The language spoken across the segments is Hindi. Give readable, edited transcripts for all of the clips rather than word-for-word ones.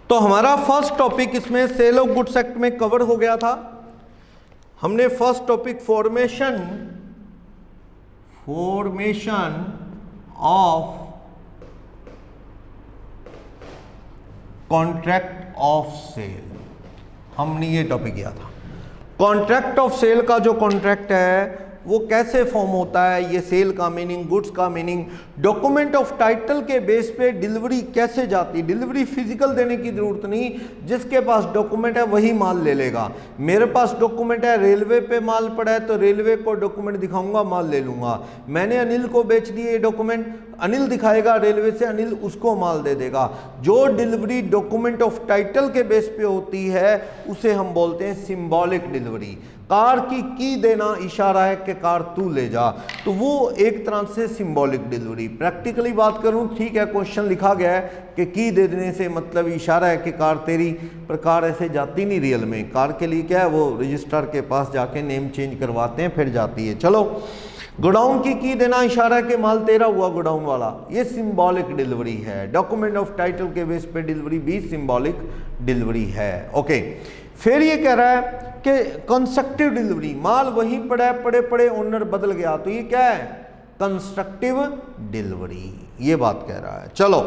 तो हमारा फर्स्ट टॉपिक इसमें सेल ऑफ गुड्स एक्ट में कवर हो गया था। हमने first topic formation of contract of sale, हमने ये टॉपिक किया था। कॉन्ट्रैक्ट ऑफ सेल का जो कॉन्ट्रैक्ट है वो कैसे फॉर्म होता है, ये सेल का मीनिंग, गुड्स का मीनिंग, डॉक्यूमेंट ऑफ टाइटल के बेस पे डिलीवरी कैसे जाती। डिलीवरी फिजिकल देने की जरूरत नहीं, जिसके पास डॉक्यूमेंट है वही माल ले लेगा। मेरे पास डॉक्यूमेंट है, रेलवे पे माल पड़ा है तो रेलवे को डॉक्यूमेंट दिखाऊंगा, माल ले लूंगा। मैंने अनिल को बेच दिए डॉक्यूमेंट, अनिल दिखाएगा रेलवे से, अनिल उसको माल दे देगा। जो डिलीवरी डॉक्यूमेंट ऑफ टाइटल के बेस पे होती है उसे हम बोलते हैं सिंबॉलिक डिलीवरी। कार की देना इशारा है कि कार तू ले जा, तो वो एक तरह से सिंबॉलिक डिलीवरी। प्रैक्टिकली बात करूं, ठीक है, क्वेश्चन लिखा गया है कि की दे देने से मतलब इशारा है कि कार तेरी, पर कार ऐसे जाती नहीं रियल में। कार के लिए क्या है, वो रजिस्ट्रार के पास जाके नेम चेंज करवाते हैं फिर जाती है। चलो, गोडाउन की देना इशारा है कि माल तेरा हुआ गोडाउन वाला, ये सिंबॉलिक डिलीवरी है। डॉक्यूमेंट ऑफ टाइटल के बेस पे डिलीवरी भी सिंबॉलिक डिलीवरी है। ओके, फिर ये कह रहा है कि कंस्ट्रक्टिव डिलीवरी, माल वहीं पड़ा है, पड़े पड़े ओनर बदल गया, तो ये क्या है, कंस्ट्रक्टिव डिलीवरी, ये बात कह रहा है। चलो,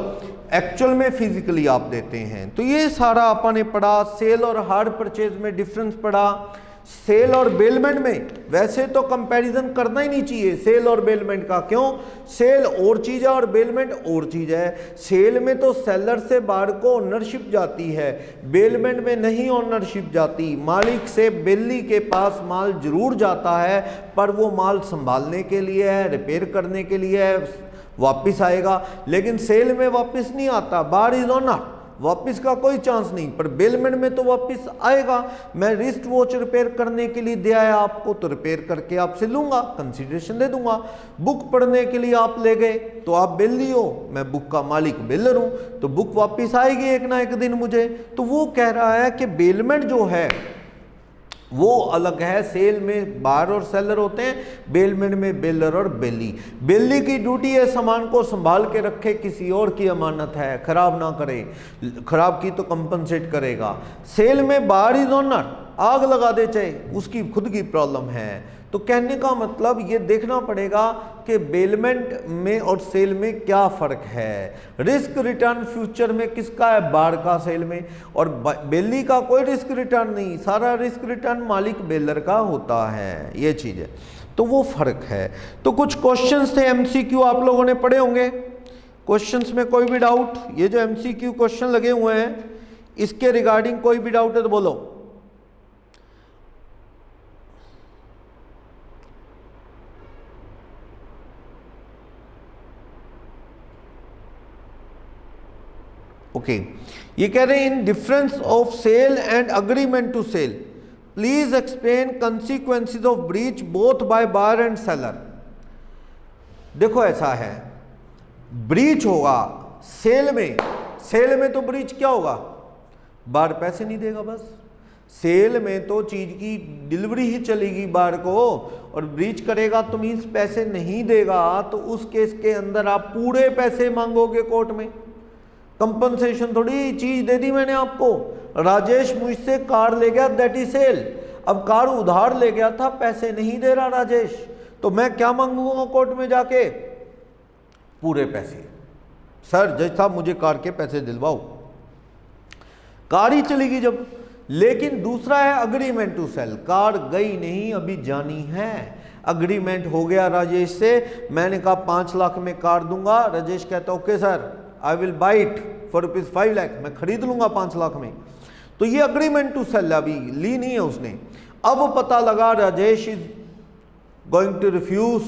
एक्चुअल में फिजिकली आप देते हैं, तो ये सारा अपन ने पढ़ा। सेल और हार्ड परचेज में डिफरेंस पढ़ा। सेल और बेलमेंट में वैसे तो कंपैरिजन करना ही नहीं चाहिए सेल और बेलमेंट का। क्यों? सेल और चीज है और बेलमेंट और चीज है। सेल में तो सेलर से बाहर को ओनरशिप जाती है, बेलमेंट में नहीं ओनरशिप जाती। मालिक से बेली के पास माल जरूर जाता है, पर वो माल संभालने के लिए है, रिपेयर करने के लिए है, वापिस आएगा। लेकिन सेल में वापिस नहीं आता, बार इज ऑनर, वापिस का कोई चांस नहीं। पर बेलमेंट में तो वापिस आएगा। मैं रिस्ट वॉच रिपेयर करने के लिए दिया है आपको, तो रिपेयर करके आपसे लूंगा, कंसीडरेशन दे दूंगा। बुक पढ़ने के लिए आप ले गए तो आप बेली हो, मैं बुक का मालिक बेलर हूं, तो बुक वापिस आएगी एक ना एक दिन मुझे। तो वो कह रहा है कि बेलमेंट जो है वो अलग है। सेल में बायर और सेलर होते हैं, बेलमेंट में बेलर और बेली। बेली की ड्यूटी है सामान को संभाल के रखे, किसी और की अमानत है, खराब ना करे, खराब की तो कंपनसेट करेगा। सेल में बायर इज ओनर, आग लगा दे चाहे, उसकी खुद की प्रॉब्लम है। तो कहने का मतलब ये देखना पड़ेगा कि बेलमेंट में और सेल में क्या फ़र्क है। रिस्क रिटर्न फ्यूचर में किसका है, बार का सेल में, और बेली का कोई रिस्क रिटर्न नहीं, सारा रिस्क रिटर्न मालिक बेलर का होता है। ये चीज़ है, तो वो फ़र्क है। तो कुछ क्वेश्चंस थे MCQ, आप लोगों ने पढ़े होंगे। क्वेश्चंस में कोई भी डाउट, ये जो MCQ क्वेश्चन लगे हुए हैं इसके रिगार्डिंग कोई भी डाउट है तो बोलो। ओके, ये कह रहे हैं in difference of sale and agreement to sale please explain consequences of breach both by buyer and seller. देखो ऐसा है, ब्रीच होगा सेल में तो ब्रीच क्या होगा, बायर पैसे नहीं देगा बस। सेल में तो चीज की डिलीवरी ही चलेगी बायर को, और ब्रीच करेगा तो मीन्स पैसे नहीं देगा, तो उस केस के अंदर आप पूरे पैसे मांगोगे कोर्ट में। कंपनसेशन थोड़ी, चीज दे दी मैंने आपको, राजेश मुझसे कार ले गया, दैट इज सेल। अब कार उधार ले गया था, पैसे नहीं दे रहा राजेश, तो मैं क्या मांगूंगा कोर्ट में जाके, पूरे पैसे। सर जज साहब मुझे कार के पैसे दिलवाओ, कार ही चलेगी जब। लेकिन दूसरा है अग्रीमेंट टू सेल, कार गई नहीं, अभी जानी है। अग्रीमेंट हो गया राजेश से, मैंने कहा 5 लाख में कार दूंगा, राजेश कहता okay sir I will by it for ₹5 lakh, मैं खरीद लूंगा 5 लाख में। तो ये अग्रीमेंट टू सेल, अभी ली नहीं है उसने। अब पता लगा Rajesh is going to refuse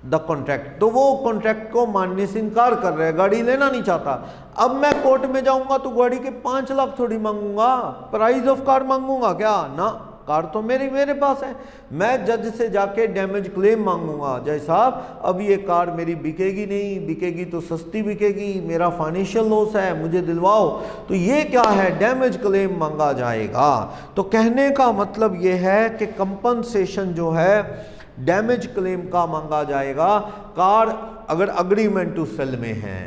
the contract, तो वो कॉन्ट्रैक्ट को मानने से इनकार कर रहा है, गाड़ी लेना नहीं चाहता। अब मैं कोर्ट में जाऊंगा तो गाड़ी के 5 लाख थोड़ी मांगूंगा, प्राइस ऑफ कार मांगूंगा क्या, ना, कार तो मेरे पास है। मैं जज से जाके डैमेज क्लेम मांगूंगा, जय साहब अब ये कार मेरी बिकेगी नहीं, बिकेगी तो सस्ती बिकेगी, मेरा फाइनेंशियल लॉस है, मुझे दिलवाओ। तो ये क्या है, डैमेज क्लेम मांगा जाएगा। तो कहने का मतलब ये है कि कंपनसेशन जो है डैमेज क्लेम का मांगा जाएगा कार अगर अग्रीमेंट टू सेल में है।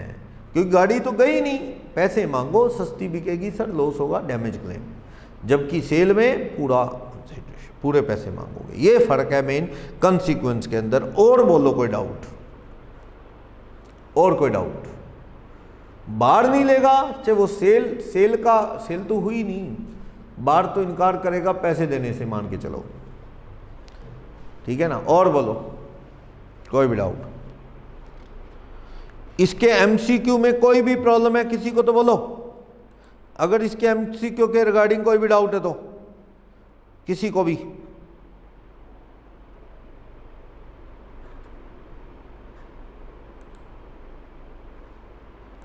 क्योंकि गाड़ी तो गई नहीं, पैसे मांगो, सस्ती बिकेगी सर, लॉस होगा, डैमेज क्लेम, जबकि सेल में पूरे पैसे मांगोगे। ये फर्क है मेन कंसीक्वेंस के अंदर। और बोलो कोई डाउट, और कोई डाउट? बार नहीं लेगा, चाहे वो सेल तो हुई नहीं, बार तो इनकार करेगा पैसे देने से, मान के चलो, ठीक है ना। और बोलो कोई भी डाउट? इसके एमसीक्यू में कोई भी प्रॉब्लम है किसी को तो बोलो। अगर इसके एमसीक्यू के रिगार्डिंग कोई भी डाउट है तो किसी को भी।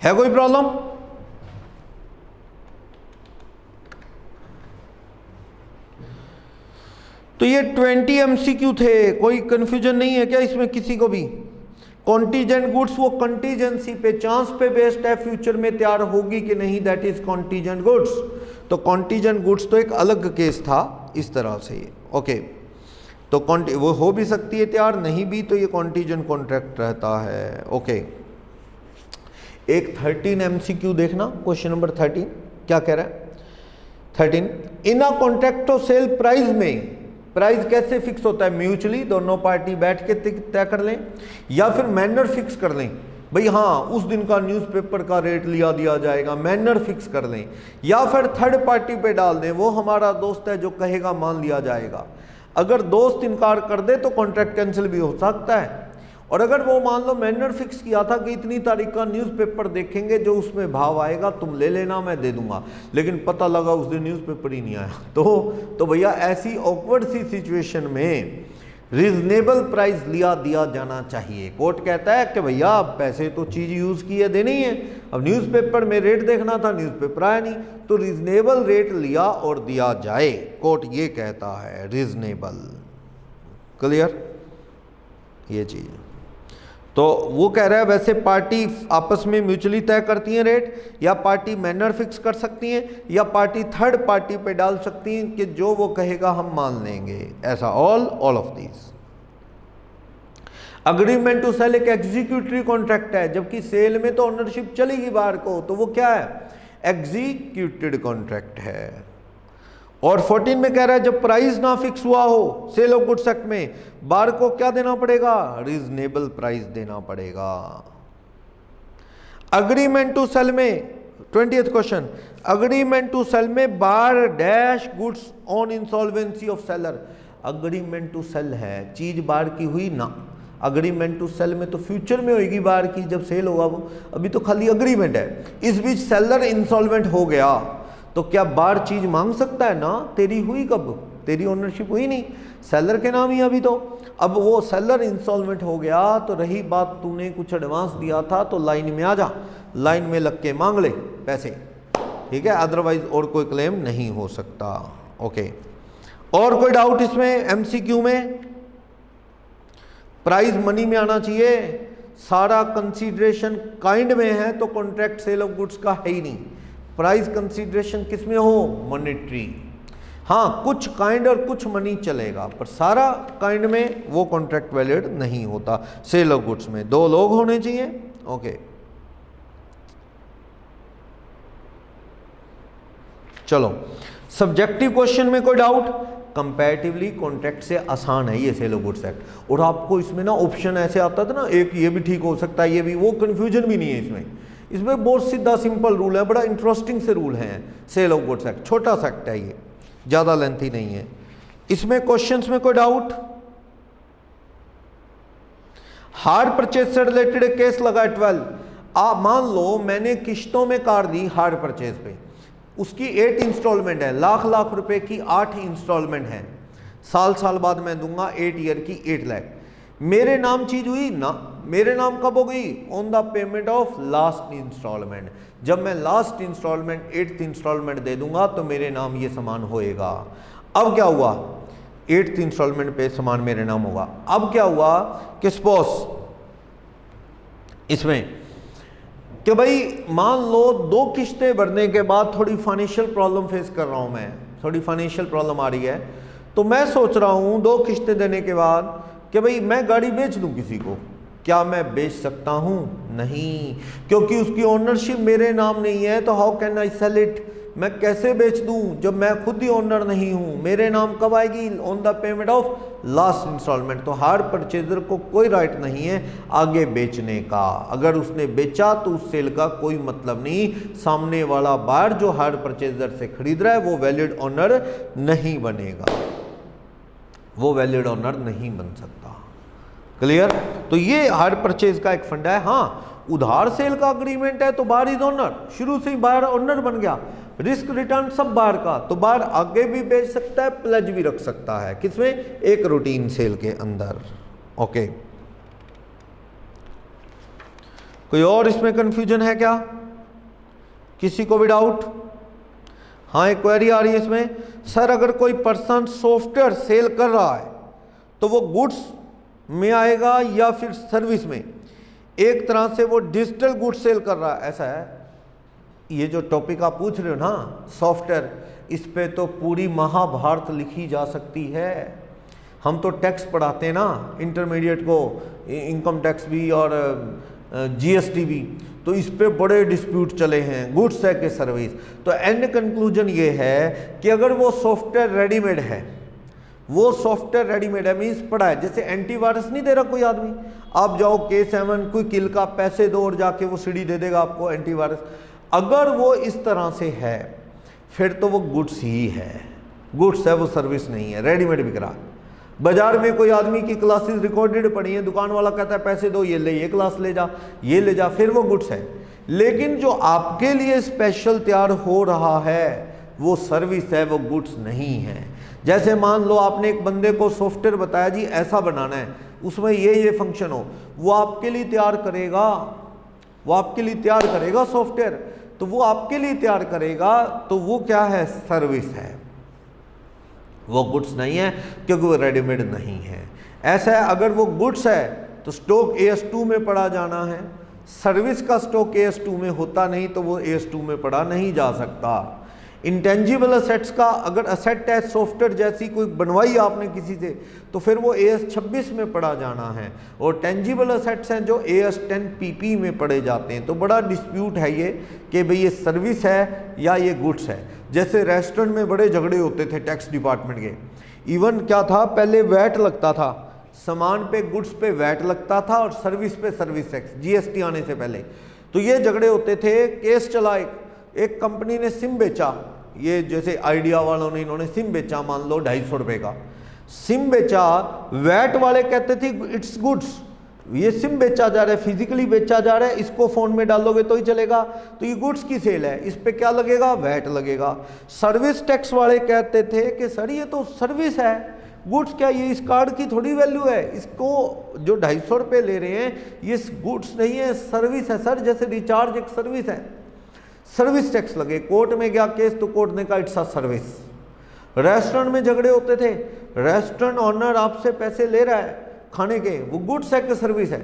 है कोई प्रॉब्लम? तो ये 20 एमसीक्यू थे, कोई कंफ्यूजन नहीं है क्या इसमें किसी को भी? कॉन्टीजेंट गुड्स वो कंटीजेंसी पे, चांस पे बेस्ड है, फ्यूचर में तैयार होगी कि नहीं, दैट इज कॉन्टीजेंट गुड्स। तो कॉन्टीजेंट गुड्स तो एक अलग केस था इस तरह से, ओके। तो वो हो भी सकती है तैयार, नहीं भी, तो ये कॉन्टीजेंट कॉन्ट्रैक्ट रहता है, ओके। एक 13 एमसीक्यू देखना, क्वेश्चन नंबर 13 क्या कह रहा है? 13, in a contract of sale price में, प्राइस कैसे फिक्स होता है? म्यूचुअली दोनों पार्टी बैठ के तय कर लें, या फिर मैनर फिक्स कर लें, भाई हाँ उस दिन का न्यूज़पेपर का रेट लिया दिया जाएगा, मैनर फिक्स कर लें, या फिर थर्ड पार्टी पे डाल दें, वो हमारा दोस्त है जो कहेगा मान लिया जाएगा। अगर दोस्त इनकार कर दे तो कॉन्ट्रैक्ट कैंसिल भी हो सकता है। और अगर वो मान लो मैनर फिक्स किया था कि इतनी तारीख का न्यूज़पेपर देखेंगे, जो उसमें भाव आएगा तुम ले लेना, मैं दे दूंगा, लेकिन पता लगा उस दिन न्यूज़पेपर ही नहीं आया, तो भैया ऐसी ऑकवर्ड सी सिचुएशन में रीजनेबल प्राइस लिया दिया जाना चाहिए। कोर्ट कहता है कि भैया पैसे तो चीज़ यूज़ की है, देनी है, अब न्यूज़पेपर में रेट देखना था, न्यूज़पेपर आया नहीं, तो रीजनेबल रेट लिया और दिया जाए, कोर्ट ये कहता है, रीजनेबल। क्लियर ये चीज़? तो वो कह रहा है वैसे पार्टी आपस में म्यूचुअली तय करती हैं रेट, या पार्टी मैनर फिक्स कर सकती हैं, या पार्टी थर्ड पार्टी पे डाल सकती हैं कि जो वो कहेगा हम मान लेंगे, ऐसा all of these. Agreement to sale एक एग्जीक्यूटिव कॉन्ट्रैक्ट है, जबकि सेल में तो ओनरशिप चलेगी बाहर को, तो वो क्या है? एग्जीक्यूटेड कॉन्ट्रैक्ट है। और 14 में कह रहा है जब प्राइस ना फिक्स हुआ हो सेल ऑफ गुड्स एक्ट में, बार को क्या देना पड़ेगा? रीजनेबल प्राइस देना पड़ेगा। अग्रीमेंट टू सेल में 20th question, agreement to cell में bar dash goods on insolvency of seller. Agreement to sell है, चीज बार की हुई ना, अग्रीमेंट टू सेल में तो फ्यूचर में होगी बार की, जब सेल होगा वो, अभी तो खाली अग्रीमेंट है। इस बीच सेलर इंसॉल्वेंट हो गया तो क्या बार चीज मांग सकता है ना? तेरी हुई कब? तेरी ओनरशिप हुई नहीं, सेलर के नाम ही अभी तो। अब वो सेलर इंसॉल्वेंट हो गया तो रही बात, तूने कुछ एडवांस दिया था तो लाइन में आ जा, लाइन में लग के मांग ले पैसे, ठीक है, अदरवाइज और कोई क्लेम नहीं हो सकता, ओके। और कोई डाउट इसमें? एमसीक्यू में प्राइस मनी में आना चाहिए, सारा कंसीडरेशन काइंड में है तो कॉन्ट्रैक्ट सेल ऑफ गुड्स का है ही नहीं। प्राइस कंसीडरेशन किस में हो? मॉनेटरी। हाँ कुछ काइंड और कुछ मनी चलेगा, पर सारा काइंड में वो कॉन्ट्रैक्ट वैलिड नहीं होता। सेल ऑफ गुड्स में 2 लोग होने चाहिए, ओके। चलो सब्जेक्टिव क्वेश्चन में कोई डाउट? कंपैरेटिवली कॉन्ट्रैक्ट से आसान है ये सेल ऑफ गुड्स एक्ट। और आपको इसमें ना ऑप्शन ऐसे आता था ना, एक ये भी ठीक हो सकता है, ये भी, वो कंफ्यूजन भी नहीं है इसमें। इसमें बहुत सीधा सिंपल रूल है, बड़ा इंटरेस्टिंग से रूल है सेल ऑफ गुड्स एक्ट, छोटा सा एक्ट है ये, ज़्यादा लेंथी नहीं है। इसमें क्वेश्चंस में कोई डाउट? हायर परचेज से रिलेटेड एक केस लगा 12। आप मान लो मैंने किश्तों में कार दी हायर परचेज पे, उसकी 8 इंस्टॉलमेंट है, लाख रुपए की 8 इंस्टॉलमेंट है, साल बाद मैं दूंगा 8 ईयर की 8 लाख। मेरे नाम चीज हुई ना? मेरे नाम कब हो गई? On the payment of last instalment. जब मैं लास्ट इंस्टॉलमेंट 8th इंस्टॉलमेंट दे दूंगा तो मेरे नाम ये सामान होएगा। अब क्या हुआ? 8th इंस्टॉलमेंट पे सामान मेरे नाम होगा। अब क्या हुआ कि सपोज इसमें कि भाई मान लो 2 किश्तें भरने के बाद थोड़ी फाइनेंशियल प्रॉब्लम फेस कर रहा हूं मैं, थोड़ी फाइनेंशियल प्रॉब्लम आ रही है, तो मैं सोच रहा हूं 2 किश्तें देने के बाद कि भाई मैं गाड़ी बेच दूं किसी को, क्या मैं बेच सकता हूं? नहीं, क्योंकि उसकी ओनरशिप मेरे नाम नहीं है, तो how can I sell it? मैं कैसे बेच दूं जब मैं खुद ही ओनर नहीं हूं? मेरे नाम कब आएगी? On the payment of last instalment. तो हायर परचेजर को कोई राइट नहीं है आगे बेचने का। अगर उसने बेचा तो उस सेल का कोई मतलब नहीं। सामने वाला बायर जो हायर परचेजर से खरीद रहा है वो वैलिड ओनर नहीं बनेगा, वो वैलिड ओनर नहीं बन सकता। क्लियर? तो ये हायर परचेज का एक फंडा है। हाँ, उधार सेल का अग्रीमेंट है तो बायर इज ओनर, शुरू से ही बायर ओनर बन गया। रिस्क रिटर्न सब बायर का, तो बायर आगे भी बेच सकता है, प्लेज भी रख सकता है। किसमें? एक रूटीन सेल के अंदर। ओके, कोई और इसमें कंफ्यूजन है क्या? किसी को भी डाउट? हाँ, एक क्वेरी आ रही है इसमें, सर अगर कोई पर्सन सॉफ्टवेयर सेल कर रहा है तो वो गुड्स में आएगा या फिर सर्विस में? एक तरह से वो डिजिटल गुड्स सेल कर रहा है, ऐसा है। ये जो टॉपिक आप पूछ रहे हो ना सॉफ्टवेयर, इस पे तो पूरी महाभारत लिखी जा सकती है। हम तो टैक्स पढ़ाते हैं ना इंटरमीडिएट को, इनकम टैक्स भी और जीएसटी भी, तो इस पे बड़े डिस्प्यूट चले हैं, गुड्स है कि सर्विस। तो एंड कंक्लूजन ये है कि अगर वो सॉफ्टवेयर रेडीमेड है, वो सॉफ्टवेयर रेडीमेड है, मीन्स पड़ा है, जैसे एंटीवायरस नहीं दे रहा कोई आदमी, आप जाओ K7 कोई किल का पैसे दो और जाके वो सीडी दे देगा आपको एंटीवायरस। अगर वो इस तरह से है फिर तो वो गुड्स ही है, गुड्स है, वो सर्विस नहीं है, रेडीमेड बिक रहा। बाजार में कोई आदमी की क्लासेस रिकॉर्डेड पड़ी है, दुकान वाला कहता है पैसे दो, ये ले, ये क्लास ले जा, ये ले जा, फिर वो गुड्स है। लेकिन जो आपके लिए स्पेशल तैयार हो रहा है वो सर्विस है, वो गुड्स नहीं है। जैसे मान लो आपने एक बंदे को सॉफ्टवेयर बताया जी ऐसा बनाना है, उसमें ये फंक्शन हो, वो आपके लिए तैयार करेगा, वो आपके लिए तैयार करेगा सॉफ्टवेयर, तो वो आपके लिए तैयार करेगा, तो वो क्या है? सर्विस है, वो गुड्स नहीं है, क्योंकि वो रेडीमेड नहीं है। ऐसा है, अगर वो गुड्स है तो स्टॉक AS2 में पड़ा जाना है, सर्विस का स्टॉक AS2 में होता नहीं तो वो AS2 में पड़ा नहीं जा सकता। इंटेंजिबल असेट्स का अगर असेट है, सॉफ्टवेयर जैसी कोई बनवाई आपने किसी से, तो फिर वो AS26 में पढ़ा जाना है। और टेंजिबल असेट्स हैं जो AS10 PP में पढ़े जाते हैं। तो बड़ा डिस्प्यूट है ये कि भाई ये सर्विस है या ये गुड्स है। जैसे रेस्टोरेंट में बड़े झगड़े होते थे टैक्स डिपार्टमेंट के। इवन क्या था, पहले वैट लगता था, सामान पे गुड्स पे वैट लगता था और सर्विस पे सर्विस टैक्स, GST आने से पहले। तो ये झगड़े होते थे। केस चला, एक कंपनी ने सिम बेचा, ये जैसे आइडिया वालों ने, इन्होंने सिम बेचा, मान लो 250 रुपये का सिम बेचा। वैट वाले कहते थे इट्स गुड्स, ये सिम बेचा जा रहा है, फिजिकली बेचा जा रहा है, इसको फोन में डालोगे तो ही चलेगा, तो ये गुड्स की सेल है, इस पे क्या लगेगा? वैट लगेगा। सर्विस टैक्स वाले कहते थे कि सर ये तो सर्विस है, गुड्स क्या, ये इस कार्ड की थोड़ी वैल्यू है, इसको जो 250 रुपये ले रहे हैं ये गुड्स नहीं है, सर्विस है सर, जैसे रिचार्ज एक सर्विस है, सर्विस टैक्स लगे। कोर्ट में गया केस तो कोर्ट ने कहा इट्स अ सर्विस। रेस्टोरेंट में झगड़े होते थे, रेस्टोरेंट ऑनर आपसे पैसे ले रहा है खाने के, वो गुड्स है कि सर्विस है?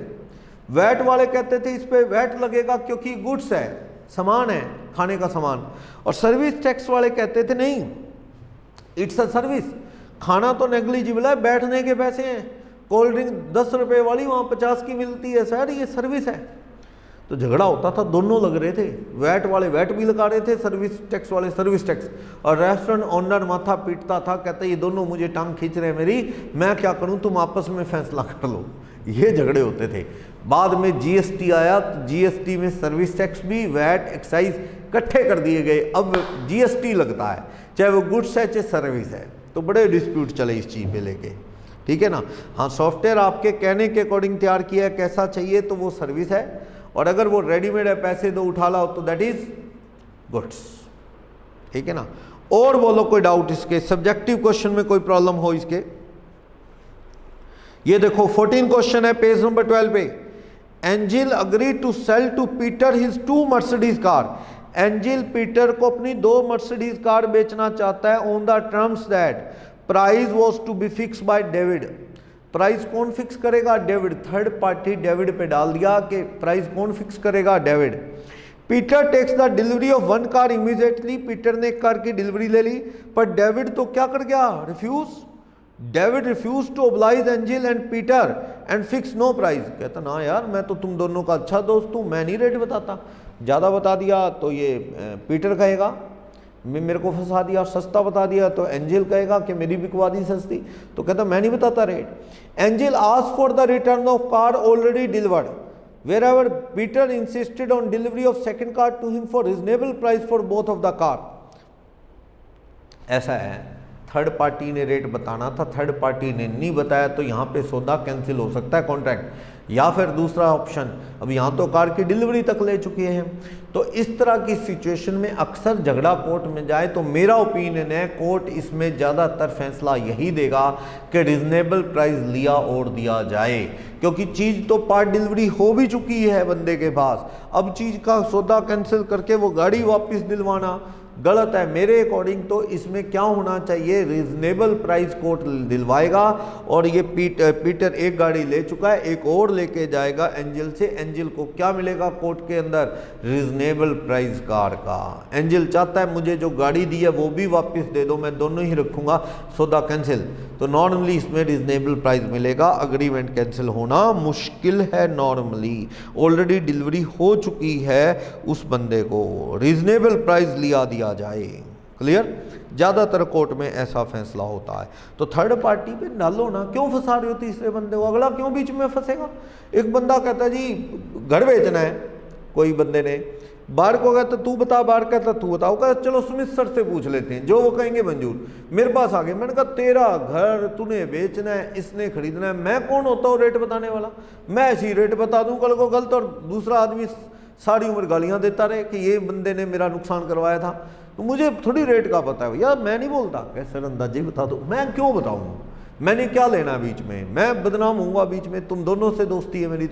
वैट वाले कहते थे इस पे वैट लगेगा क्योंकि गुड्स है, सामान है, खाने का सामान। और सर्विस टैक्स वाले कहते थे नहीं, इट्स अ सर्विस, खाना तो नेग्लिजिबल है, बैठने के पैसे हैं, कोल्ड ड्रिंक 10 रुपये वाली वहाँ 50 की मिलती है सर, ये सर्विस है। तो झगड़ा होता था, दोनों लग रहे थे, वैट वाले वैट भी लगा रहे थे, सर्विस टैक्स वाले सर्विस टैक्स। और रेस्टोरेंट ओनर माथा पीटता था, कहता ये दोनों मुझे टांग खींच रहे हैं मेरी, मैं क्या करूं, तुम आपस में फैसला कर लो। ये झगड़े होते थे। बाद में GST आया तो GST में सर्विस टैक्स भी, वैट, एक्साइज इकट्ठे कर दिए गए, अब GST लगता है, चाहे वो गुड्स है चाहे सर्विस है। तो बड़े डिस्प्यूट चले इस चीज़ पे लेके, ठीक है ना। हाँ, सॉफ्टवेयर आपके कहने के अकॉर्डिंग तैयार किया है, कैसा चाहिए तो वो सर्विस है, और अगर वो रेडीमेड है, पैसे दो उठा लाओ, तो दैट इज गुड्स, ठीक है ना। और बोलो कोई डाउट इसके, सब्जेक्टिव क्वेश्चन में कोई प्रॉब्लम हो इसके? ये देखो 14 क्वेश्चन है पेज नंबर 12 पे। Angel agree to sell to Peter his 2 Mercedes car. Angel Peter को अपनी 2 मर्सिडीज कार बेचना चाहता है on the terms that price was to be fix by David. Price कौन फिक्स करेगा? डेविड। थर्ड पार्टी डेविड पे डाल दिया कि प्राइस कौन फिक्स करेगा? David. Peter takes the delivery of 1 car immediately. Peter ने एक कार की डिलीवरी ले ली, पर डेविड तो क्या कर गया? Refuse. David refuse to oblige Angel and Peter and fix no price. कहता ना यार, मैं तो तुम दोनों का अच्छा दोस्त हूँ, मैं नहीं रेट बताता, ज़्यादा बता दिया तो ये पीटर कहेगा मेरे को फंसा दिया, सस्ता बता दिया तो एंजल कहेगा कि मेरी बिकवा दी सस्ती। तो कहता मैं नहीं बताता rate. Angel asked for the return of car already delivered, wherever Peter insisted on delivery of second car to him for reasonable price for both of the car। ऐसा है, थर्ड पार्टी ने रेट बताना था, थर्ड पार्टी ने नहीं बताया, तो यहाँ पे सौदा कैंसिल हो सकता है, कॉन्ट्रैक्ट। या फिर दूसरा ऑप्शन, अब यहाँ तो कार की डिलीवरी तक ले चुके हैं। तो इस तरह की सिचुएशन में अक्सर झगड़ा कोर्ट में जाए तो मेरा ओपिनियन है कोर्ट इसमें ज़्यादातर फैसला यही देगा कि रिजनेबल प्राइस लिया और दिया जाए, क्योंकि चीज़ तो पार्ट डिलीवरी हो भी चुकी है बंदे के पास। अब चीज़ का सौदा कैंसिल करके वो गाड़ी वापस दिलवाना गलत है। मेरे अकॉर्डिंग तो इसमें क्या होना चाहिए, रीजनेबल प्राइस कोर्ट दिलवाएगा। और ये पीटर एक गाड़ी ले चुका है, एक और लेके जाएगा एंजल से। एंजल को क्या मिलेगा कोर्ट के अंदर, रीजनेबल प्राइस कार का। एंजल चाहता है मुझे जो गाड़ी दी है वो भी वापस दे दो, मैं दोनों ही रखूंगा, सौदा कैंसिल। तो नॉर्मली इसमें रीजनेबल प्राइस मिलेगा, अग्रीमेंट कैंसिल होना मुश्किल है। नॉर्मली ऑलरेडी डिलीवरी हो चुकी है उस बंदे को, रीजनेबल प्राइस लिया दिया जाए। क्लियर, ज़्यादातर कोर्ट में ऐसा फैसला होता है। तो थर्ड पार्टी पे डालो ना, क्यों फंसा रहे हो तीसरे बंदे को, अगला क्यों बीच में फंसेगा। एक बंदा कहता है जी घर बेचना है, कोई बंदे ने बाहर को कहता तू बता, बाहर कहता तू बताओ, कहता चलो सुमित सर से पूछ लेते हैं, जो वो कहेंगे मंजूर। मेरे पास आ गए, मैंने कहा तेरा घर तूने बेचना है, इसने खरीदना है, मैं कौन होता हूँ रेट बताने वाला, मैं ऐसी रेट बता दूं कल को गलत और दूसरा आदमी सारी उम्र गालियां देता रहे कि ये बंदे ने मेरा नुकसान करवाया था। तो मुझे थोड़ी रेट का पता है यार, मैं नहीं बोलता, कैसे अंदाजे बता दो, मैं क्यों बताऊँ, मैंने क्या लेना बीच में, मैं बदनाम हूँगा बीच में, तुम दोनों से दोस्ती है मेरी।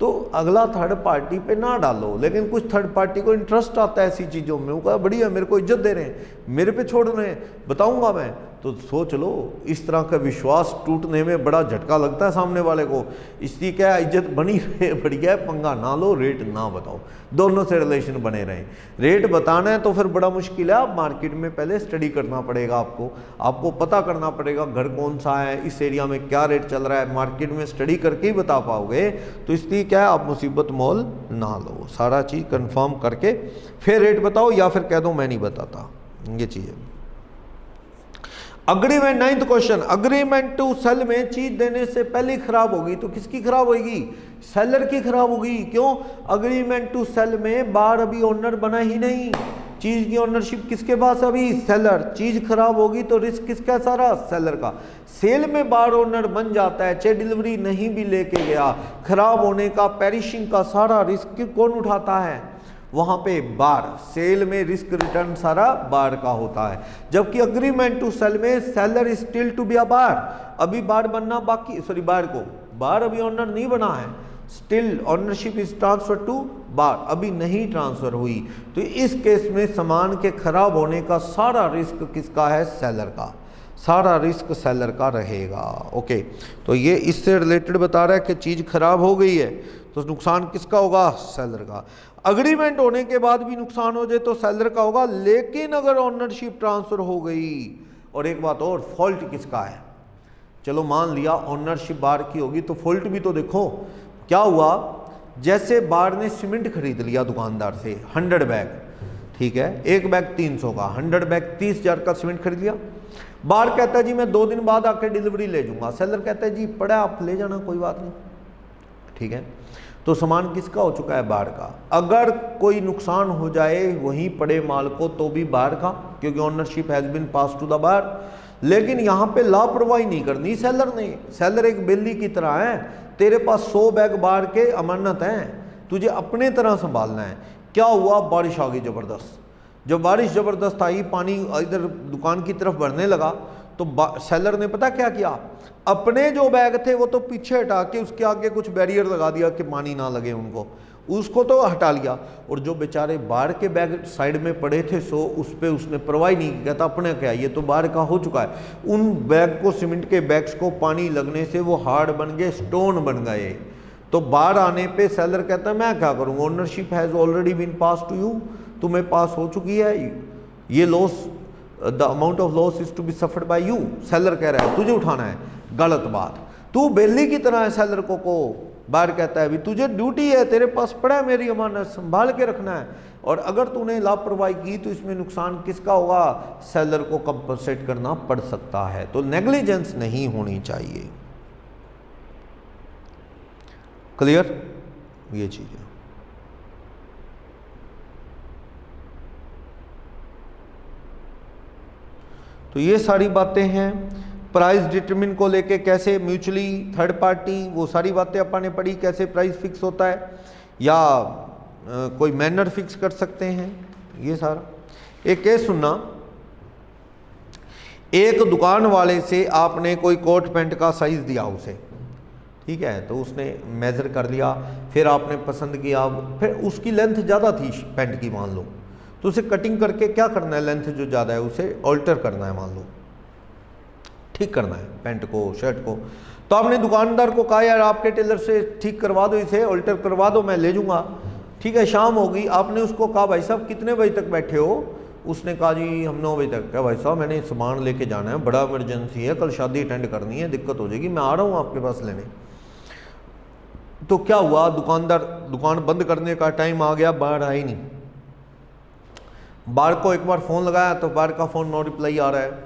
तो अगला थर्ड पार्टी पे ना डालो। लेकिन कुछ थर्ड पार्टी को इंटरेस्ट आता है ऐसी चीज़ों में, वो कहा बढ़िया मेरे को इज्जत दे रहे हैं, मेरे पे छोड़ रहे हैं, बताऊंगा मैं। तो सोच लो, इस तरह का विश्वास टूटने में बड़ा झटका लगता है सामने वाले को। इसकी क्या इज्जत बनी रहे, बढ़िया है, पंगा ना लो, रेट ना बताओ, दोनों से रिलेशन बने रहे। रेट बताना है तो फिर बड़ा मुश्किल है, आप मार्केट में पहले स्टडी करना पड़ेगा, आपको पता करना पड़ेगा घर कौन सा है, इस एरिया में क्या रेट चल रहा है, मार्केट में स्टडी करके ही बता पाओगे। तो इसलिए क्या है, आप मुसीबत मोल ना लो, सारा चीज़ कंफर्म करके फिर रेट बताओ, या फिर कह दो मैं नहीं बताता, ये चीज़ है। Agreement, 9th question, agreement to cell में चीज देने से पहले खराब होगी तो किसकी खराब होगी, सेलर की खराब होगी। क्यों, अग्रीमेंट टू सेल में बार अभी ओनर बना ही नहीं, चीज की ओनरशिप किसके पास अभी, सेलर। चीज खराब होगी तो रिस्क किसका, सारा सेलर का। सेल में बार ओनर बन जाता है, चाहे डिलीवरी नहीं भी लेके गया, खराब होने का, पेरिशिंग का सारा रिस्क कौन उठाता है, वहां पे बार। सेल में रिस्क रिटर्न सारा बार का होता है, जबकि अग्रीमेंट टू सेल में seller still to be a buyer, अभी बार बनना बाकी, सॉरी बार को, बार अभी ओनर नहीं बना है, still ownership is transfer to buyer, अभी नहीं ट्रांसफर हुई। तो इस केस में सामान के खराब होने का सारा रिस्क किसका है, सेलर का, सारा रिस्क सेलर का रहेगा। ओके, तो ये इससे रिलेटेड बता रहा है कि चीज़ खराब हो गई है तो नुकसान किसका होगा, सेलर का। अग्रीमेंट होने के बाद भी नुकसान हो जाए तो सेलर का होगा, लेकिन अगर ओनरशिप ट्रांसफर हो गई, और एक बात और, फॉल्ट किसका है, चलो मान लिया ओनरशिप बार की होगी तो फॉल्ट भी तो देखो। क्या हुआ, जैसे बार ने सीमेंट खरीद लिया दुकानदार से 100 बैग, ठीक है, एक बैग 300 का, 100 बैग 30,000 का सीमेंट खरीद लिया। बार कहता है जी मैं 2 दिन बाद आकर डिलीवरी ले जाऊंगा, सेलर कहता है जी पड़ा आप ले जाना, कोई बात नहीं, ठीक है। तो सामान किसका हो चुका है, बार का। अगर कोई नुकसान हो जाए वहीं पड़े माल को तो भी बार का, क्योंकि ownership has been pass to the bar. लेकिन यहाँ पे लापरवाही नहीं करनी सेलर ने, सेलर एक बेली की तरह है, तेरे पास 100 बैग बार के अमानत हैं, तुझे अपने तरह संभालना है। क्या हुआ, बारिश आ गई ज़बरदस्त, जब बारिश ज़बरदस्त आई, पानी इधर दुकान की तरफ बढ़ने लगा, तो सेलर ने पता क्या किया, अपने जो बैग थे वो तो पीछे हटा के उसके आगे कुछ बैरियर लगा दिया कि पानी ना लगे उनको, उसको तो हटा लिया। और जो बेचारे बाहर के बैग साइड में पड़े थे सो उस पर उसने परवाह नहीं की, कहता अपने क्या, ये तो बाहर का हो चुका है। उन बैग को, सीमेंट के बैग्स को पानी लगने से वो हार्ड बन गए, स्टोन बन गए। तो बाहर आने पे सेलर कहता है मैं क्या करूँगा, ownership has already been pass to you, तुम्हें पास हो चुकी है, ये loss the amount of loss is to be suffered by you. Seller कह रहा है तुझे उठाना है, गलत बात। तू बेली की तरह है सेलर को बाहर कहता है भी तुझे ड्यूटी है, तेरे पास पड़ा है मेरी अमानत, संभाल के रखना है, और अगर तूने लापरवाही की तो इसमें नुकसान किसका होगा? सेलर को कंपनसेट करना पड़ सकता है। तो नेग्लिजेंस नहीं होनी चाहिए। क्लियर? ये चीज है। तो ये सारी बातें हैं। प्राइस डिटरमिन को लेके कैसे म्यूचुअली थर्ड पार्टी, वो सारी बातें अपन ने पढ़ी, कैसे प्राइस फिक्स होता है या कोई मैनर फिक्स कर सकते हैं, ये सारा। एक केस सुनना, एक दुकान वाले से आपने कोई कोट पैंट का साइज दिया उसे, ठीक है, तो उसने मेज़र कर लिया, फिर आपने पसंद किया, फिर उसकी लेंथ ज़्यादा थी पैंट की मान लो, तो उसे कटिंग करके क्या करना है, लेंथ जो ज़्यादा है उसे ऑल्टर करना है, मान लो ठीक करना है पैंट को, शर्ट को। तो आपने दुकानदार को कहा यार आपके टेलर से ठीक करवा दो, इसे ऑल्टर करवा दो, मैं ले जाऊँगा। ठीक है, शाम होगी, आपने उसको कहा भाई साहब कितने बजे तक बैठे हो? उसने कहा जी हम 9 बजे तक। क्या भाई साहब मैंने सामान लेके जाना है, बड़ा इमरजेंसी है, कल शादी अटेंड करनी है, दिक्कत हो जाएगी, मैं आ रहा हूँ आपके पास लेने। तो क्या हुआ, दुकानदार दुकान बंद करने का टाइम आ गया, बाहर आई नहीं। बाहर को एक बार फ़ोन लगाया तो बाहर का फ़ोन नो रिप्लाई आ रहा है।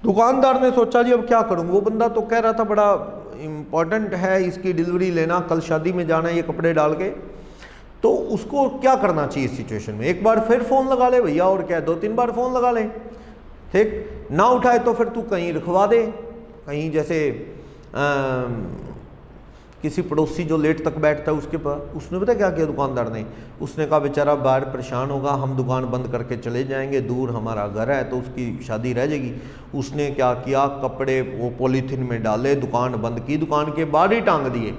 दुकानदार ने सोचा जी अब क्या करूँ, वो बंदा तो कह रहा था बड़ा इम्पॉर्टेंट है, इसकी डिलीवरी लेना, कल शादी में जाना है ये कपड़े डाल के। तो उसको क्या करना चाहिए इस सिचुएशन में? एक बार फिर फ़ोन लगा ले भैया, और क्या है, 2-3 बार फ़ोन लगा ले, ठीक ना उठाए तो फिर तू कहीं रखवा दे, कहीं जैसे किसी पड़ोसी जो लेट तक बैठता है उसके पास। उसने पता क्या किया दुकानदार ने? उसने कहा बेचारा बाहर परेशान होगा, हम दुकान बंद करके चले जाएंगे, दूर हमारा घर है तो उसकी शादी रह जाएगी। उसने क्या किया, कपड़े वो पॉलीथीन में डाले, दुकान बंद की, दुकान के बाहर ही टांग दिए।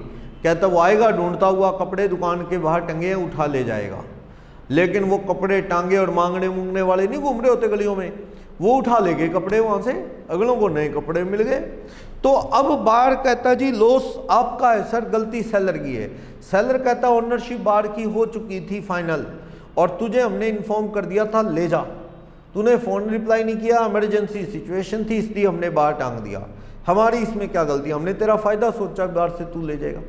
कहता वो आएगा ढूंढता हुआ, कपड़े दुकान के बाहर टंगे, उठा ले जाएगा। लेकिन वो कपड़े टांगे और मांगने मूंगने वाले नहीं घूम रहे होते गलियों में, वो उठा ले गए कपड़े वहाँ से, अगलों को नए कपड़े मिल गए। तो अब बाहर कहता जी लॉस आपका है सर, गलती सेलर की है। सेलर कहता ओनरशिप बाहर की हो चुकी थी फाइनल, और तुझे हमने इन्फॉर्म कर दिया था ले जा, तूने फ़ोन रिप्लाई नहीं किया, इमरजेंसी सिचुएशन थी इसलिए हमने बाहर टांग दिया, हमारी इसमें क्या गलती, हमने तेरा फ़ायदा सोचा, बाहर से तू ले जाएगा।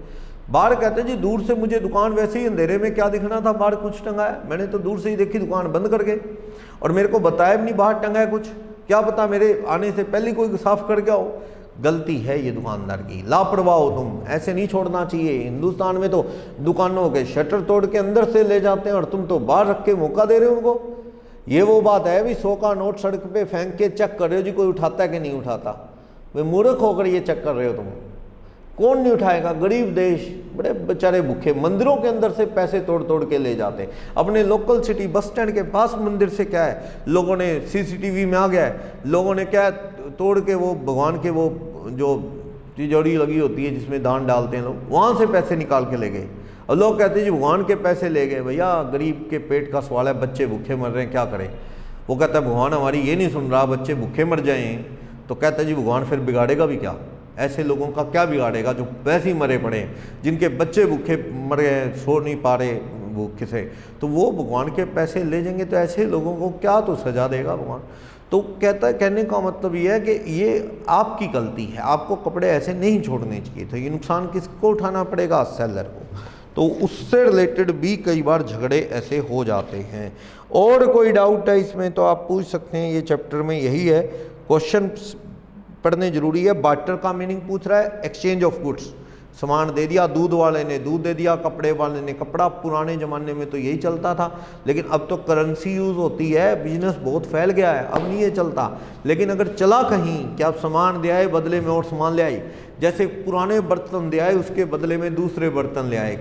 बाहर कहते जी दूर से मुझे दुकान वैसे ही अंधेरे में क्या दिखना था, बाहर कुछ टंगा है, मैंने तो दूर से ही देखी दुकान बंद करके, और मेरे को बताया भी नहीं बाहर टंगा है कुछ, क्या पता मेरे आने से पहले कोई साफ कर गया हो। गलती है ये दुकानदार की, लापरवाह हो तुम, ऐसे नहीं छोड़ना चाहिए। हिंदुस्तान में तो दुकानों के शटर तोड़ के अंदर से ले जाते हैं और तुम तो बाहर रख के मौका दे रहे हो उनको। ये वो बात है भी 100 का नोट सड़क पे फेंक के चेक कर रहे हो जी कोई उठाता है कि नहीं उठाता, वे मूर्ख होकर ये चेक कर रहे हो तुम, कौन नहीं उठाएगा? गरीब देश, बड़े बेचारे भूखे, मंदिरों के अंदर से पैसे तोड़ तोड़ के ले जाते हैं। अपने लोकल सिटी बस स्टैंड के पास मंदिर से क्या है, लोगों ने सीसीटीवी में आ गया है, लोगों ने क्या तोड़ के वो भगवान के वो जो तिजोरी लगी होती है जिसमें दान डालते हैं लोग, वहाँ से पैसे निकाल के ले गए। और लोग कहते हैं जी भगवान के पैसे ले गए। भैया गरीब के पेट का सवाल है, बच्चे भूखे मर रहे हैं, क्या करें? वो कहता है भगवान हमारी ये नहीं सुन रहा, बच्चे भूखे मर जाएँ, तो कहता है जी भगवान फिर बिगाड़ेगा भी क्या? ऐसे लोगों का क्या बिगाड़ेगा जो वैसे ही मरे पड़े हैं, जिनके बच्चे भूखे मर गए, सो नहीं पा रहे भूखे से, तो वो भगवान के पैसे ले जाएंगे, तो ऐसे लोगों को क्या तो सजा देगा भगवान। तो कहता है, कहने का मतलब ये है कि ये आपकी गलती है, आपको कपड़े ऐसे नहीं छोड़ने चाहिए। तो ये नुकसान किसको उठाना पड़ेगा? सेलर को। तो उससे रिलेटेड भी कई बार झगड़े ऐसे हो जाते हैं। और कोई डाउट है इसमें तो आप पूछ सकते हैं, ये चैप्टर में यही है, क्वेश्चन पढ़ने जरूरी है। बार्टर का मीनिंग पूछ रहा है, एक्सचेंज ऑफ गुड्स, सामान दे दिया, दूध वाले ने दूध दे दिया, कपड़े वाले ने कपड़ा। पुराने ज़माने में तो यही चलता था, लेकिन अब तो करेंसी यूज़ होती है, बिजनेस बहुत फैल गया है, अब नहीं ये चलता। लेकिन अगर चला कहीं कि आप सामान दे आए बदले में और सामान ले आई, जैसे पुराने बर्तन दे आए उसके बदले में दूसरे बर्तन ले आए,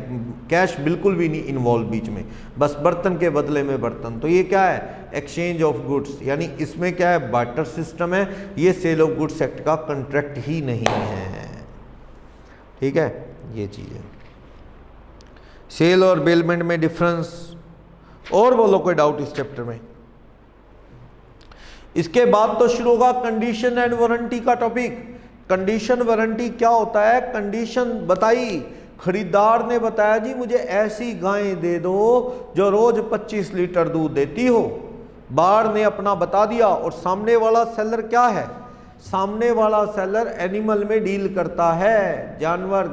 कैश बिल्कुल भी नहीं इन्वॉल्व बीच में, बस बर्तन के बदले में बर्तन, तो ये क्या है? Exchange of goods. यानी इसमें क्या है? बार्टर सिस्टम है, ये सेल ऑफ गुड्स एक्ट का कंट्रैक्ट ही नहीं है। ठीक है, ये चीज़ है। सेल और बेलमेंट में डिफरेंस। और बोलो कोई डाउट इस चैप्टर में? इसके बाद तो शुरू होगा कंडीशन एंड वारंटी का टॉपिक। कंडीशन वारंटी क्या होता है? कंडीशन बताई, खरीदार ने बताया जी मुझे ऐसी गायें दे दो जो रोज 25 लीटर दूध देती हो। बायर ने अपना बता दिया, और सामने वाला सेलर क्या है, सामने वाला सेलर एनिमल में डील करता है, जानवर,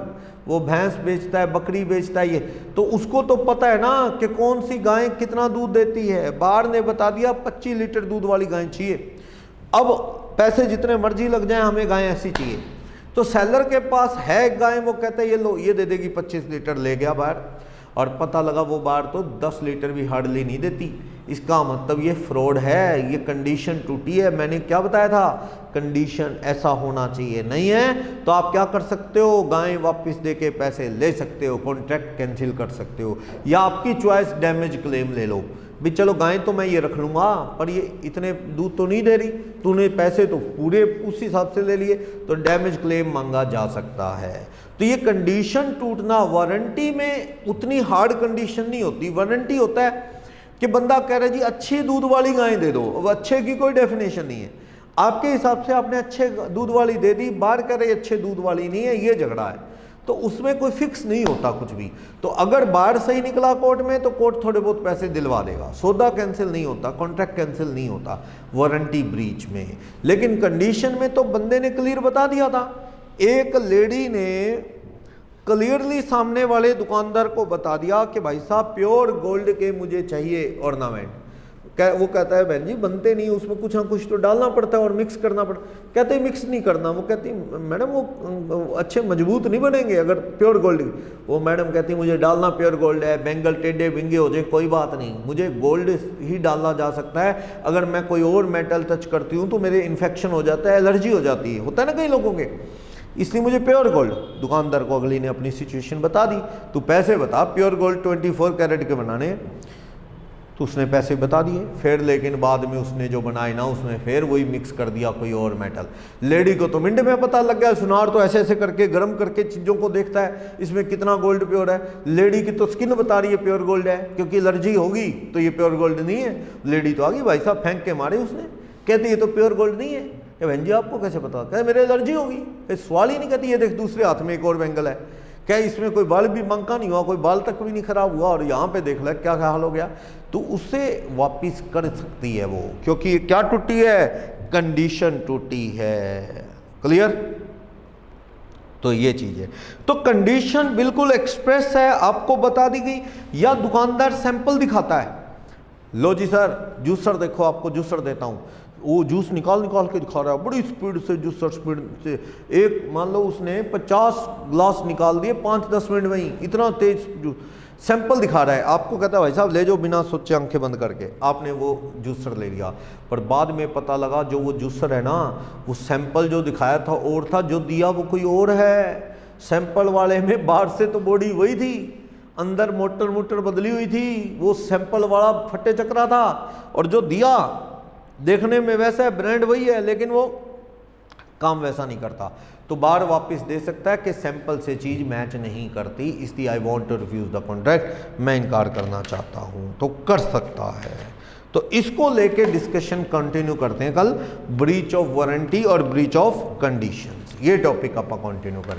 वो भैंस बेचता है, बकरी बेचता है, ये तो उसको तो पता है ना कि कौन सी गाय कितना दूध देती है। बायर ने बता दिया 25 लीटर दूध वाली गाय चाहिए, अब पैसे जितने मर्जी लग जाए हमें गाय ऐसी चाहिए। तो सेलर के पास है एक गाय, वो कहता है ये लो, ये दे देगी 25 लीटर, ले गया बायर, और पता लगा वो बायर तो 10 लीटर भी हार्डली नहीं देती। इसका मतलब ये फ्रॉड है, ये कंडीशन टूटी है। मैंने क्या बताया था, कंडीशन ऐसा होना चाहिए, नहीं है तो आप क्या कर सकते हो, गाय वापस दे के पैसे ले सकते हो, कॉन्ट्रैक्ट कैंसिल कर सकते हो, या आपकी चॉइस डैमेज क्लेम ले लो भी, चलो गाय तो मैं ये रख लूँगा पर ये इतने दूध तो नहीं दे रही, तूने पैसे तो पूरे उस हिसाब से ले लिए, तो डैमेज क्लेम मांगा जा सकता है। तो ये कंडीशन टूटना, वारंटी में उतनी हार्ड कंडीशन नहीं होती। वारंटी होता है कि बंदा कह रहा है जी अच्छी दूध वाली गाय दे दो, अब अच्छे की कोई डेफिनेशन नहीं है, आपके हिसाब से आपने अच्छे दूध वाली दे दी, बाहर कह रहे अच्छे दूध वाली नहीं है, ये झगड़ा है, तो उसमें कोई फिक्स नहीं होता कुछ भी। तो अगर बाहर सही निकला कोर्ट में तो कोर्ट थोड़े बहुत पैसे दिलवा देगा, सौदा कैंसिल नहीं होता, कॉन्ट्रैक्ट कैंसिल नहीं होता वारंटी ब्रीच में। लेकिन कंडीशन में तो बंदे ने क्लियर बता दिया था, एक लेडी ने क्लियरली सामने वाले दुकानदार को बता दिया कि भाई साहब प्योर गोल्ड के मुझे चाहिए ऑर्नामेंट। वो कहता है बहन जी बनते नहीं, उसमें कुछ ना कुछ तो डालना पड़ता है और मिक्स करना पड़ता है। कहते हैं मिक्स नहीं करना। वो कहती मैडम वो अच्छे मजबूत नहीं बनेंगे अगर प्योर गोल्ड। वो मैडम कहती मुझे डालना प्योर गोल्ड है, बेंगल टेढ़े बिंगे हो जाए कोई बात नहीं, मुझे गोल्ड ही डालना जा सकता है, अगर मैं कोई और मेटल टच करती हूँ तो मेरे इन्फेक्शन हो जाता है, एलर्जी हो जाती है, होता है ना कई लोगों के, इसलिए मुझे प्योर गोल्ड। दुकानदार को अगली ने अपनी सिचुएशन बता दी, तू पैसे बता प्योर गोल्ड 24 कैरेट के बनाने, तो उसने पैसे बता दिए। फिर लेकिन बाद में उसने जो बनाए ना उसमें फिर वही मिक्स कर दिया कोई और मेटल। लेडी को तो मिनट में पता लग गया, सुनार तो ऐसे ऐसे करके गर्म करके चीज़ों को देखता है इसमें कितना गोल्ड प्योर है। लेडी की तो स्किन बता रही है प्योर गोल्ड है, क्योंकि एलर्जी होगी तो ये प्योर गोल्ड नहीं है। लेडी तो आ गई, भाई साहब फेंक के मारे उसने, कहती ये तो प्योर गोल्ड नहीं है। बहन जी आपको कैसे पता? कहते मेरे एलर्जी होगी। सवाल ही नहीं, कहती ये देख दूसरे हाथ में एक और बेंगल है, क्या इसमें कोई बाल भी मंका नहीं हुआ, कोई बाल तक भी नहीं खराब हुआ, और यहाँ पे देख ले क्या हाल हो गया। तो उससे वापिस कर सकती है वो, क्योंकि क्या टूटी है, कंडीशन टूटी है। क्लियर? तो ये चीज है। तो कंडीशन बिल्कुल एक्सप्रेस है, आपको बता दी गई, या दुकानदार सैंपल दिखाता है, लो जी सर जूसर देखो, आपको जूसर देता हूँ, वो जूस निकाल निकाल के दिखा रहा है बड़ी स्पीड से, जूसर स्पीड से, एक मान लो उसने 50 ग्लास निकाल दिए 5-10 मिनट में ही, इतना तेज जूस सैंपल दिखा रहा है। आपको कहता है भाई साहब ले जाओ, बिना सोचे आंखें बंद करके आपने वो जूसर ले लिया, पर बाद में पता लगा जो वो जूसर है ना, वो सैंपल जो दिखाया था और था, जो दिया वो कोई और है। सैंपल वाले में बाहर से तो बॉडी वही थी, अंदर मोटर बदली हुई थी, वो सैंपल वाला फट्टे चक्रा था, और जो दिया देखने में वैसा है, ब्रांड वही है, लेकिन वो काम वैसा नहीं करता। तो बार वापस दे सकता है कि सैंपल से चीज़ मैच नहीं करती, इसलिए I want to refuse the contract, मैं इनकार करना चाहता हूं, तो कर सकता है। तो इसको लेके डिस्कशन कंटिन्यू करते हैं कल, ब्रीच ऑफ वारंटी और ब्रीच ऑफ कंडीशंस, ये टॉपिक आप कंटिन्यू करें।